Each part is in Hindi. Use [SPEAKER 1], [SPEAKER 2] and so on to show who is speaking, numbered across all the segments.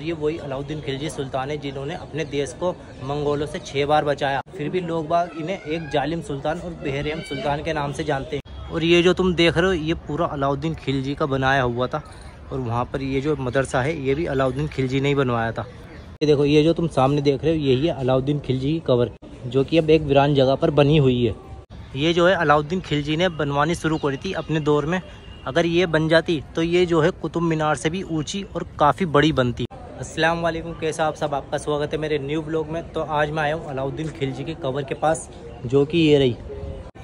[SPEAKER 1] ये वही अलाउद्दीन खिलजी सुल्तान है जिन्होंने अपने देश को मंगोलों से 6 बार बचाया। फिर भी लोग बाग इन्हें एक जालिम सुल्तान और बेरहम सुल्तान के नाम से जानते हैं। और ये जो तुम देख रहे हो ये पूरा अलाउद्दीन खिलजी का बनाया हुआ था। और वहाँ पर ये जो मदरसा है ये भी अलाउद्दीन खिलजी ने ही बनवाया था। ये देखो ये जो तुम सामने देख रहे हो यही है अलाउद्दीन खिलजी की कब्र, जो कि अब एक वीरान जगह पर बनी हुई है। ये जो है अलाउद्दीन खिलजी ने बनवानी शुरू करी थी अपने दौर में। अगर ये बन जाती तो ये जो है कुतुब मीनार से भी ऊंची और काफ़ी बड़ी बनती। अस्सलाम वालेकुम, कैसा आप सब, आपका स्वागत है मेरे न्यू ब्लॉग में। तो आज मैं आया हूँ अलाउद्दीन खिलजी की कब्र के पास, जो कि ये रही,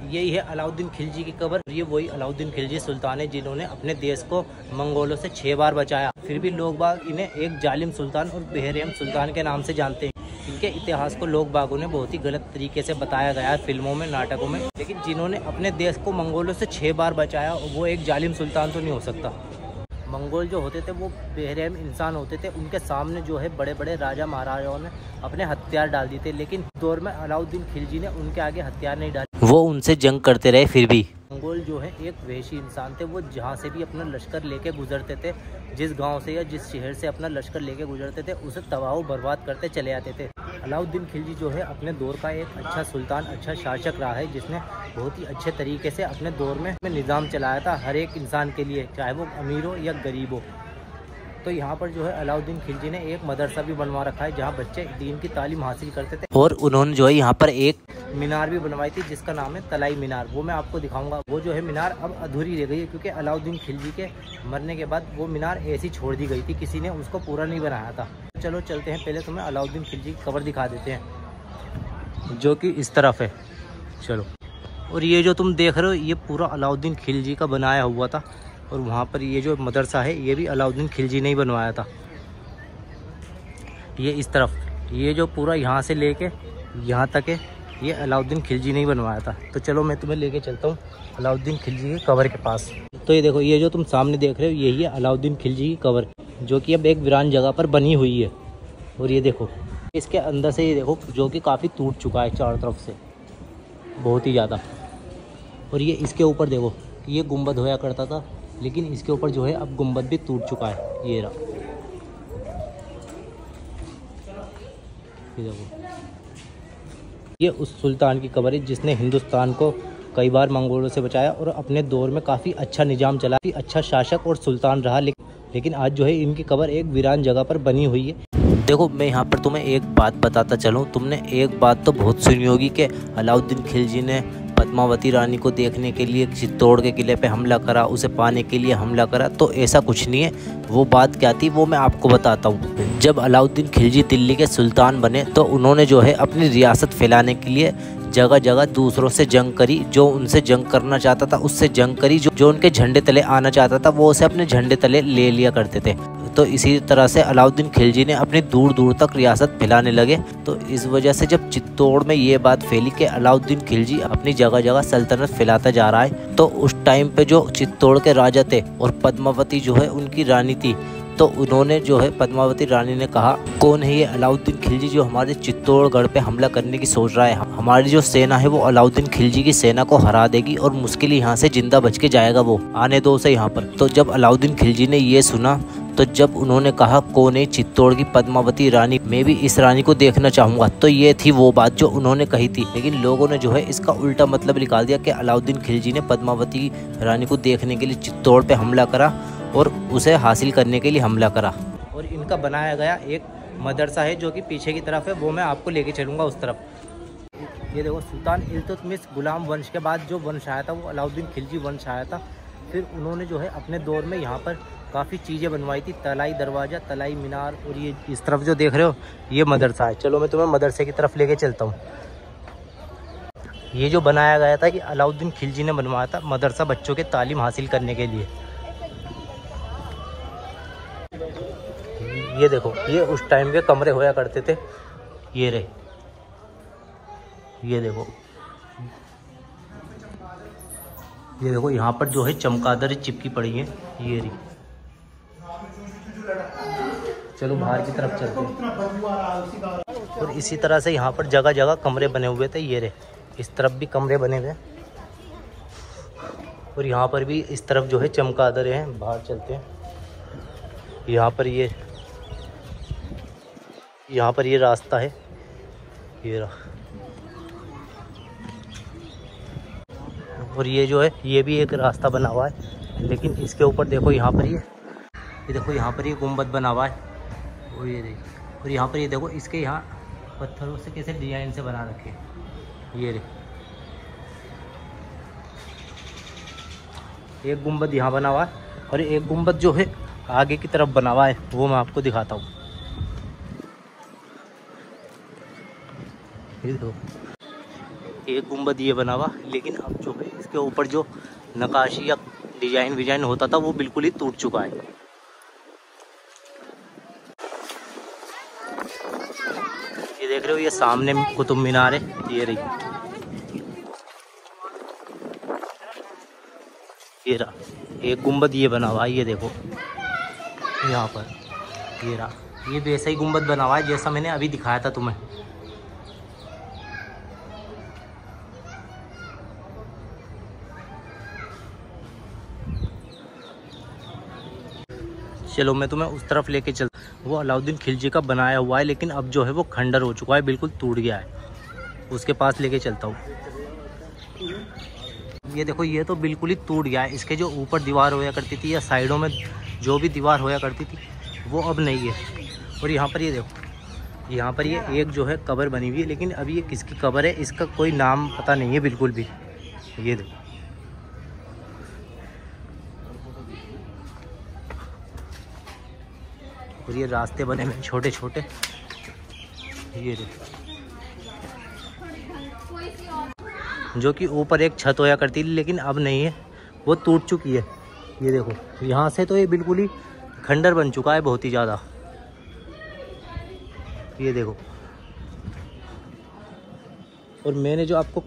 [SPEAKER 1] यही है अलाउद्दीन खिलजी की कब्र। ये वही अलाउद्दीन खिलजी सुल्तान है जिन्होंने अपने देश को मंगोलों से 6 बार बचाया। फिर भी लोग बाग इन्हें एक जालिम सुल्तान और बेरहम सुल्तान के नाम से जानते हैं। इनके इतिहास को लोग बागों ने बहुत ही गलत तरीके से बताया गया है फिल्मों में, नाटकों में। लेकिन जिन्होंने अपने देश को मंगोलों से 6 बार बचाया वो एक जालिम सुल्तान तो नहीं हो सकता। मंगोल जो होते थे वो बेरहम इंसान होते थे। उनके सामने जो है बड़े बड़े राजा महाराजाओं ने अपने हथियार डाल दिए थे, लेकिन दौर में अलाउद्दीन खिलजी ने उनके आगे हथियार नहीं डाले। वो उनसे जंग करते रहे। फिर भी मंगोल जो है एक वहशी इंसान थे। वो जहाँ से भी अपना लश्कर लेके गुजरते थे, जिस गांव से या जिस शहर से अपना लश्कर लेके गुजरते थे, उसे तबाह बर्बाद करते चले आते थे। अलाउद्दीन खिलजी जो है अपने दौर का एक अच्छा सुल्तान, अच्छा शासक रहा है, जिसने बहुत ही अच्छे तरीके से अपने दौर में निज़ाम चलाया था हर एक इंसान के लिए, चाहे वो अमीर हो या गरीब हो। तो यहाँ पर जो है अलाउद्दीन खिलजी ने एक मदरसा भी बनवा रखा है जहाँ बच्चे दीन की तालीम हासिल करते थे। और उन्होंने जो है यहाँ पर एक मीनार भी बनवाई थी जिसका नाम है तलाई मीनार। वो मैं आपको दिखाऊंगा। वो जो है मीनार अब अधूरी रह गई है क्योंकि अलाउद्दीन खिलजी के मरने के बाद वो मीनार ऐसी छोड़ दी गई थी, किसी ने उसको पूरा नहीं बनाया था। चलो चलते हैं, पहले तुम्हें अलाउद्दीन खिलजी की कब्र दिखा देते हैं जो कि इस तरफ है। चलो। और ये जो तुम देख रहे हो ये पूरा अलाउद्दीन खिलजी का बनाया हुआ था। और वहाँ पर ये जो मदरसा है ये भी अलाउद्दीन खिलजी ने ही बनवाया था। ये इस तरफ, ये जो पूरा यहाँ से लेके यहाँ तक है ये अलाउद्दीन खिलजी ने ही बनवाया था। तो चलो मैं तुम्हें लेके चलता हूँ अलाउद्दीन खिलजी की कब्र के पास। तो ये देखो ये जो तुम सामने देख रहे हो यही है अलाउद्दीन खिलजी की कब्र, जो कि अब एक वीरान जगह पर बनी हुई है। और ये देखो इसके अंदर से ये देखो जो कि काफ़ी टूट चुका है चारों तरफ से, बहुत ही ज़्यादा। और ये इसके ऊपर देखो, ये गुंबद होया करता था, लेकिन इसके ऊपर जो है अब गुंबद भी टूट चुका है। ये रहा, ये देखो, ये उस सुल्तान की कब्र है जिसने हिंदुस्तान को कई बार मंगोलों से बचाया और अपने दौर में काफ़ी अच्छा निज़ाम चला, काफ़ी अच्छा शासक और सुल्तान रहा। लेकिन आज जो है इनकी कब्र एक वीरान जगह पर बनी हुई है। देखो मैं यहाँ पर तुम्हें एक बात बताता चलूँ। तुमने एक बात तो बहुत सुनी होगी कि अलाउद्दीन खिलजी ने पद्मावती रानी को देखने के लिए चित्तौड़ के किले पे हमला करा, उसे पाने के लिए हमला करा। तो ऐसा कुछ नहीं है। वो बात क्या थी वो मैं आपको बताता हूँ। जब अलाउद्दीन खिलजी दिल्ली के सुल्तान बने तो उन्होंने जो है अपनी रियासत फैलाने के लिए जगह जगह दूसरों से जंग करी। जो उनसे जंग करना चाहता था उससे जंग करी, जो उनके झंडे तले आना चाहता था वो उसे अपने झंडे तले ले लिया करते थे। तो इसी तरह से अलाउद्दीन खिलजी ने अपनी दूर दूर तक रियासत फैलाने लगे। तो इस वजह से जब चित्तौड़ में ये बात फैली कि अलाउद्दीन खिलजी अपनी जगह जगह सल्तनत फैलाता जा रहा है, तो उस टाइम पे जो चित्तौड़ के राजा थे और पद्मावती जो है उनकी रानी थी, तो उन्होंने जो है पद्मावती रानी ने कहा कौन है ये अलाउद्दीन खिलजी जो हमारे चित्तौड़गढ़ पे हमला करने की सोच रहा है। हमारी जो सेना है वो अलाउद्दीन खिलजी की सेना को हरा देगी और मुश्किल यहाँ से जिंदा बच के जाएगा, वो आने दो उसे यहाँ पर। तो जब अलाउद्दीन खिलजी ने ये सुना तो जब उन्होंने कहा कौन है चित्तौड़ की पद्मावती रानी, मैं भी इस रानी को देखना चाहूँगा, तो ये थी वो बात जो उन्होंने कही थी। लेकिन लोगों ने जो है इसका उल्टा मतलब निकाल दिया कि अलाउद्दीन खिलजी ने पद्मावती रानी को देखने के लिए चित्तौड़ पे हमला करा और उसे हासिल करने के लिए हमला करा। और इनका बनाया गया एक मदरसा है जो कि पीछे की तरफ है, वो मैं आपको लेके चलूँगा उस तरफ। ये देखो सुल्तान इल्तुतमिश गुलाम वंश के बाद जो वंश आया था वो अलाउद्दीन खिलजी वंश आया था। फिर उन्होंने जो है अपने दौर में यहाँ पर काफ़ी चीज़ें बनवाई थी, तलाई दरवाज़ा, तलाई मीनार। और ये इस तरफ जो देख रहे हो ये मदरसा है। चलो मैं तुम्हें मदरसे की तरफ लेके चलता हूँ। ये जो बनाया गया था ये अलाउद्दीन खिलजी ने बनवाया था, मदरसा बच्चों के तालीम हासिल करने के लिए। ये देखो ये उस टाइम के कमरे होया करते थे। ये रहे, ये देखो, ये देखो यहाँ पर जो है चमगादड़ चिपकी पड़ी है। ये रही। चलो बाहर की तरफ चलते हैं। और इसी तरह से यहाँ पर जगह जगह कमरे बने हुए थे। ये रहे, इस तरफ भी कमरे बने हुए हैं और यहाँ पर भी इस तरफ जो है चमगादड़ हैं। बाहर चलते हैं। यहाँ पर ये यहाँ पर ये रास्ता है, ये रहा। और ये जो है ये भी एक रास्ता बना हुआ है, लेकिन इसके ऊपर देखो यहाँ पर ये देखो यहाँ पर ये गुंबद बना हुआ है। और ये देखिए, और यहाँ पर ये देखो इसके यहाँ पत्थरों से कैसे डिजाइन से बना रखे, ये देखो एक गुंबद यहाँ बना हुआ है और एक गुंबद जो है आगे की तरफ बना हुआ है, वो मैं आपको दिखाता हूँ। ये देखो एक गुंबद ये बना हुआ, लेकिन अब जो है इसके ऊपर जो नक्काशी या डिजाइन होता था वो बिल्कुल ही टूट चुका है। ये देख रहे हो ये सामने कुतुब मीनार है, ये रही, ये रहा एक गुंबद ये बना हुआ है। ये देखो यहाँ पर ये रहा, ये वैसा ही गुंबद बना हुआ है जैसा मैंने अभी दिखाया था तुम्हें। चलो मैं तुम्हें उस तरफ लेके चल। वो अलाउद्दीन खिलजी का बनाया हुआ है, लेकिन अब जो है वो खंडर हो चुका है, बिल्कुल टूट गया है। उसके पास लेके चलता हूँ। ये देखो ये तो बिल्कुल ही टूट गया है। इसके जो ऊपर दीवार होया करती थी या साइडों में जो भी दीवार होया करती थी वो अब नहीं है। और यहाँ पर ये देखो, यहाँ पर ये एक जो है कब्र बनी हुई है, लेकिन अभी ये किसकी कब्र है इसका कोई नाम पता नहीं है बिल्कुल भी। ये देखो और ये रास्ते बने हुए छोटे छोटे, ये देखो जो कि ऊपर एक छत होया करती थी, लेकिन अब नहीं है, वो टूट चुकी है। ये देखो यहाँ से तो ये बिल्कुल ही खंडर बन चुका है बहुत ही ज़्यादा। ये देखो, और मैंने जो आपको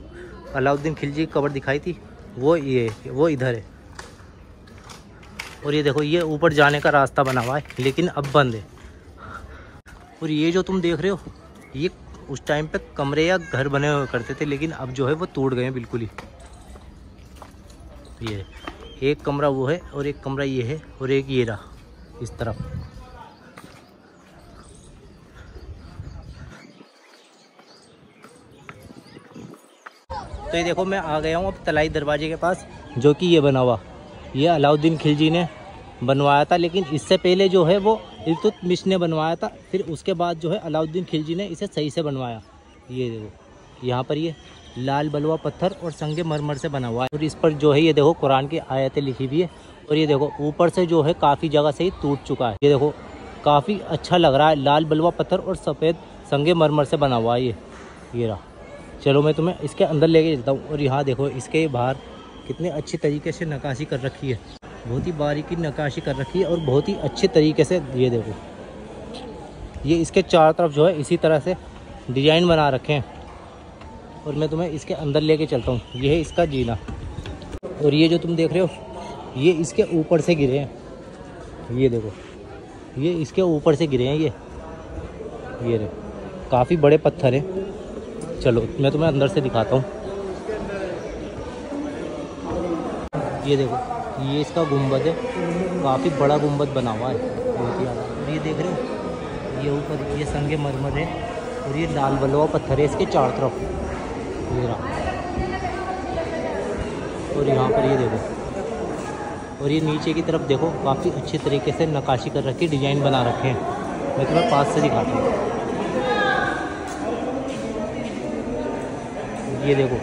[SPEAKER 1] अलाउद्दीन खिलजी की कब्र दिखाई थी वो इधर है। और ये देखो ये ऊपर जाने का रास्ता बना हुआ है, लेकिन अब बंद है। और ये जो तुम देख रहे हो ये उस टाइम पे कमरे या घर बने हुए करते थे, लेकिन अब जो है वो टूट गए हैं बिल्कुल ही। ये एक कमरा वो है और एक कमरा ये है और एक ये रहा इस तरफ। तो ये देखो मैं आ गया हूँ अब तलाई दरवाजे के पास, जो कि ये बना हुआ ये अलाउद्दीन खिलजी ने बनवाया था, लेकिन इससे पहले जो है वो इल्तुतमिश ने बनवाया था। फिर उसके बाद जो है अलाउद्दीन खिलजी ने इसे सही से बनवाया। ये देखो यहाँ पर ये लाल बलुआ पत्थर और संगे मरमर से बना हुआ है, और इस पर जो है ये देखो कुरान की आयतें लिखी हुई है। और ये देखो ऊपर से जो है काफ़ी जगह से ही टूट चुका है। ये देखो काफ़ी अच्छा लग रहा है, लाल बलुआ पत्थर और सफ़ेद संगे मरमर से बना हुआ है ये रहा। चलो मैं तुम्हें इसके अंदर लेके चलता हूँ। और यहाँ देखो इसके बाहर कितने अच्छी तरीके से नक्काशी कर रखी है, बहुत ही बारीकी नक्काशी कर रखी है और बहुत ही अच्छे तरीके से। ये देखो ये इसके चारों तरफ जो है इसी तरह से डिजाइन बना रखे हैं। और मैं तुम्हें इसके अंदर लेके चलता हूँ। ये है इसका जीना, और ये जो तुम देख रहे हो ये इसके ऊपर से गिरे हैं। ये देखो ये इसके ऊपर से गिरे हैं, ये रे काफ़ी बड़े पत्थर हैं। चलो मैं तुम्हें अंदर से दिखाता हूँ। ये देखो ये इसका गुंबद है, काफ़ी बड़ा गुंबद बना हुआ है बहुत ही ज़्यादा। और ये देख रहे हो ये ऊपर ये संगे मरमर है और ये लाल बलुआ पत्थर है इसके चारों तरफ। ये रहा, और यहाँ पर ये देखो, और ये नीचे की तरफ देखो काफ़ी अच्छे तरीके से नक्काशी कर रखी, डिज़ाइन बना रखे हैं। मैं तुम्हें पास से दिखाता हूँ। ये देखो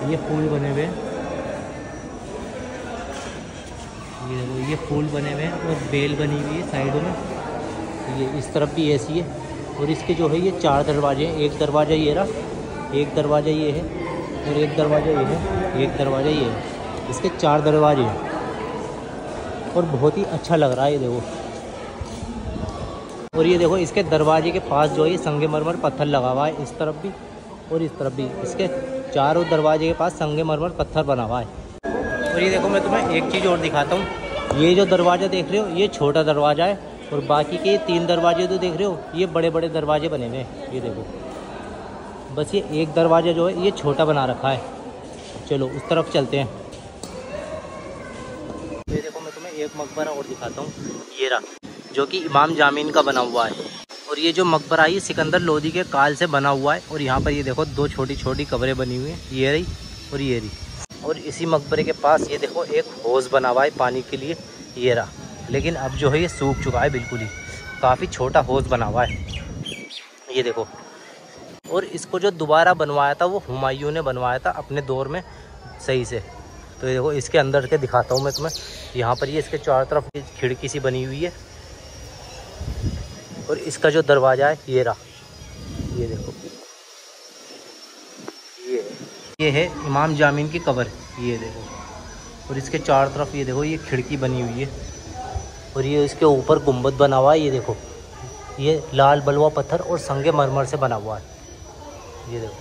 [SPEAKER 1] ये फूल बने हुए हैं, ये देखो ये फूल बने हुए हैं और बेल बनी हुई है साइडों में। ये इस तरफ भी ऐसी है, और इसके जो है ये 4 दरवाजे हैं। एक दरवाज़ा ये रहा, एक दरवाज़ा ये है, और एक दरवाज़ा ये है, एक दरवाज़ा ये है। इसके 4 दरवाजे हैं और बहुत ही अच्छा लग रहा है ये देखो। और ये देखो इसके दरवाजे के पास जो है ये संगमरमर पत्थर लगा हुआ है, इस तरफ भी और इस तरफ भी। इसके चारों दरवाजे के पास संगमरमर पत्थर बना हुआ है। और ये देखो मैं तुम्हें एक चीज़ और दिखाता हूँ। ये जो दरवाज़ा देख रहे हो ये छोटा दरवाज़ा है, और बाकी के 3 दरवाजे जो देख रहे हो ये बड़े बड़े दरवाजे बने हुए हैं। ये देखो बस ये एक दरवाज़ा जो है ये छोटा बना रखा है। चलो उस तरफ चलते हैं। ये देखो मैं तुम्हें एक मकबरा और दिखाता हूँ, ये रहा, जो कि इमाम जामीन का बना हुआ है। और और ये जो मकबरा है सिकंदर लोदी के काल से बना हुआ है। और यहाँ पर ये देखो 2 छोटी छोटी कब्रें बनी हुई हैं, ये रही और ये रही। और इसी मकबरे के पास ये देखो एक हौज़ बना हुआ है पानी के लिए, ये रहा। लेकिन अब जो है ये सूख चुका है बिल्कुल ही, काफ़ी छोटा हौज़ बना हुआ है, ये देखो। और इसको जो दोबारा बनवाया था वो हुमायूं ने बनवाया था अपने दौर में सही से। तो ये देखो इसके अंदर के दिखाता हूँ मैं तुम्हें। यहाँ पर ये इसके चारों तरफ खिड़की सी बनी हुई है और इसका जो दरवाज़ा है ये रहा, ये देखो। ये है इमाम जामीन की कब्र, ये देखो। और इसके चारों तरफ ये देखो ये खिड़की बनी हुई है और ये इसके ऊपर गुंबद बना हुआ है, ये देखो। ये लाल बलुआ पत्थर और संगे मरमर से बना हुआ है, ये देखो।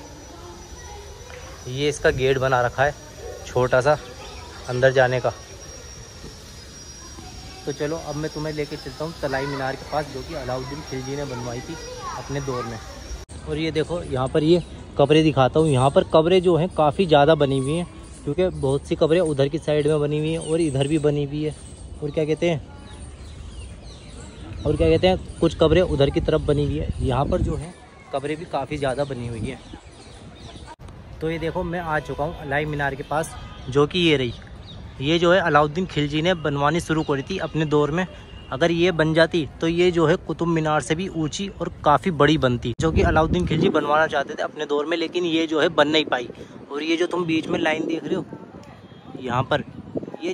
[SPEAKER 1] ये इसका गेट बना रखा है छोटा सा अंदर जाने का। तो चलो अब मैं तुम्हें लेके चलता हूँ तलाई मीनार के पास, जो कि अलाउद्दीन खिलजी ने बनवाई थी अपने दौर में। और ये देखो यहाँ पर ये कब्रें दिखाता हूँ। यहाँ पर कब्रें जो हैं काफ़ी ज़्यादा बनी हुई हैं, क्योंकि बहुत सी कब्रें उधर की साइड में बनी हुई हैं और इधर भी बनी हुई है। और क्या कहते हैं कुछ कब्रें उधर की तरफ बनी हुई है। यहाँ पर जो है कब्रें भी काफ़ी ज़्यादा बनी हुई हैं। तो ये देखो मैं आ चुका हूँ तलाई मीनार के पास, जो कि ये रही। ये जो है अलाउद्दीन खिलजी ने बनवानी शुरू करी थी अपने दौर में। अगर ये बन जाती तो ये जो है कुतुब मीनार से भी ऊंची और काफ़ी बड़ी बनती, जो कि अलाउद्दीन खिलजी बनवाना चाहते थे अपने दौर में, लेकिन ये जो है बन नहीं पाई। और ये जो तुम बीच में लाइन देख रहे हो यहाँ पर, ये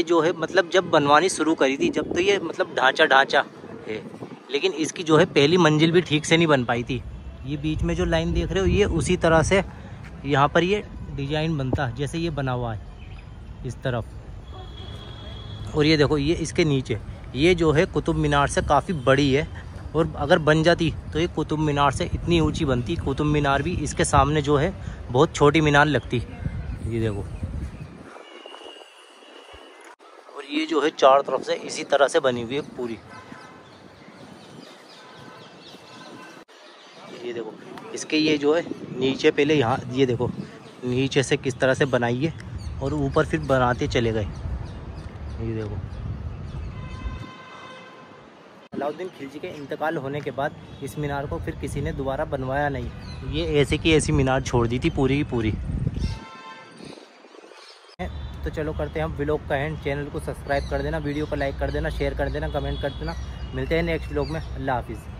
[SPEAKER 1] जो है मतलब जब बनवानी शुरू करी थी जब, तो ये मतलब ढांचा है, लेकिन इसकी जो है पहली मंजिल भी ठीक से नहीं बन पाई थी। ये बीच में जो लाइन देख रहे हो ये उसी तरह से यहाँ पर ये डिजाइन बनता जैसे ये बना हुआ है इस तरफ। और ये देखो ये इसके नीचे ये जो है कुतुब मीनार से काफ़ी बड़ी है। और अगर बन जाती तो ये कुतुब मीनार से इतनी ऊंची बनती, कुतुब मीनार भी इसके सामने जो है बहुत छोटी मीनार लगती, ये देखो। और ये जो है चारों तरफ से इसी तरह से बनी हुई है पूरी, ये देखो। इसके ये जो है नीचे पहले यहाँ ये देखो नीचे से किस तरह से बनाई है और ऊपर फिर बनाते चले गए, ये देखो। अलाउद्दीन खिलजी के इंतकाल होने के बाद इस मीनार को फिर किसी ने दोबारा बनवाया नहीं, ये ऐसे की ऐसी मीनार छोड़ दी थी पूरी की पूरी। तो चलो करते हैं हम व्लॉग का एंड। चैनल को सब्सक्राइब कर देना, वीडियो को लाइक कर देना, शेयर कर देना, कमेंट कर देना। मिलते हैं नेक्स्ट व्लॉग में। अल्लाह हाफिज़।